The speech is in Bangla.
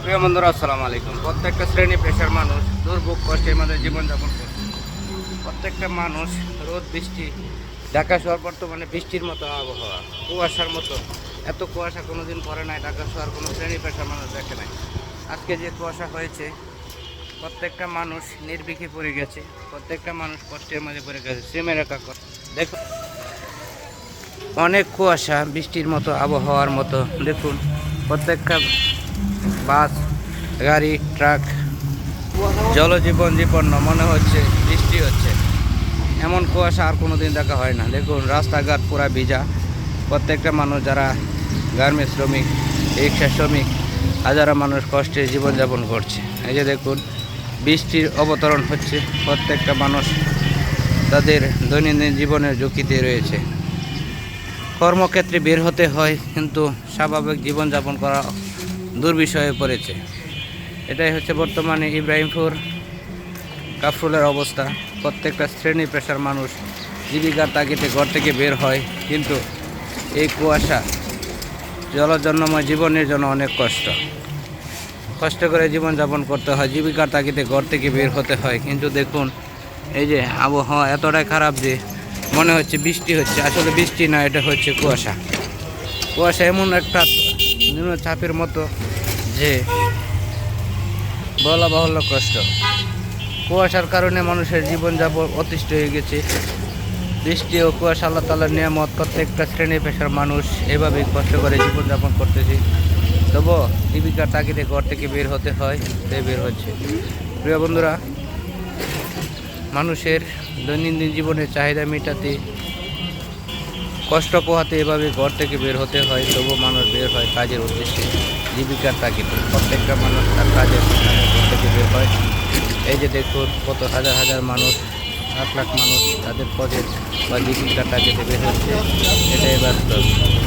প্রিয় বন্ধুরা, আসসালামু আলাইকুম। প্রত্যেকটা শ্রেণী পেশার মানুষ দুর্ভোগ কষ্টের মধ্যে জীবনযাপন করছে। প্রত্যেকটা মানুষ রোদ বৃষ্টি, ঢাকা শহর বর্তমানে বৃষ্টির মতো আবহাওয়া, কুয়াশার মতো। এত কুয়াশা কোনোদিন পড়ে নাই, ঢাকা শহর কোনো শ্রেণী পেশার মানুষ দেখে নাই। আজকে যে কুয়াশা হয়েছে, প্রত্যেকটা মানুষ নির্বিঘে পড়ে গেছে, প্রত্যেকটা মানুষ কষ্টের মাঝে পড়ে গেছে। সিমের একা দেখুন, অনেক কুয়াশা, বৃষ্টির মতো আবহাওয়ার মতো। দেখুন, প্রত্যেকটা বাস, গাড়ি, ট্রাক জলজীবন বিপন্ন, মনে হচ্ছে বৃষ্টি হচ্ছে। এমন কুয়াশা আর কোনো দিন দেখা হয় না। দেখুন, রাস্তাঘাট পুরা ভিজা। প্রত্যেকটা মানুষ যারা গার্মেন্টস শ্রমিক, রিক্সা শ্রমিক, হাজারো মানুষ কষ্টে জীবনযাপন করছে। এই যে দেখুন, বৃষ্টির অবতরণ হচ্ছে। প্রত্যেকটা মানুষ তাদের দৈনন্দিন জীবনের ঝুঁকিতে রয়েছে। কর্মক্ষেত্রে বের হতে হয়, কিন্তু স্বাভাবিক জীবনযাপন করা দুর্বিষয়ে পড়েছে। এটাই হচ্ছে বর্তমানে ইব্রাহিমপুর কাফরুলের অবস্থা। প্রত্যেকটা শ্রেণী পেশার মানুষ জীবিকার তাগিদে ঘর থেকে বের হয়, কিন্তু এই কুয়াশা জলজন্যময় জীবনের জন্য অনেক কষ্ট করে জীবনযাপন করতে হয়, জীবিকার তাগিদে ঘর থেকে বের হতে হয়। কিন্তু দেখুন, এই যে আবহাওয়া এতটাই খারাপ যে মনে হচ্ছে বৃষ্টি হচ্ছে, আসলে বৃষ্টি না, এটা হচ্ছে কুয়াশা। কুয়াশা এমন একটা নিম্নচাপের মতো যে বলা বাহুল্য কষ্ট। কুয়াশার কারণে মানুষের জীবনযাপন অতিষ্ঠ হয়ে গেছে। বৃষ্টি ও কুয়াশা আল্লাহ তাআলার নিয়ামত। প্রত্যেকটা শ্রেণী পেশার মানুষ এভাবেই কষ্ট করে জীবনযাপন করতেছে। তবুও জীবিকার তাগিদে ঘর থেকে বের হতে হয়, তাই বের হচ্ছে। প্রিয় বন্ধুরা, মানুষের দৈনন্দিন জীবনের চাহিদা মেটাতে, কষ্ট পোহাতে এভাবে ঘর থেকে বের হতে হয়। তবুও মানুষ বের হয় কাজের উদ্দেশ্যে, জীবিকার তাগিদে। প্রত্যেকটা মানুষ তার কাজের সন্ধানে ঘর থেকে বের হয়। এই যে দেখুন, কত হাজার হাজার মানুষ, লাখ লাখ মানুষ তাদের পদের বা জীবিকার তাগিদে বের হচ্ছে। এটাই বাস্তব।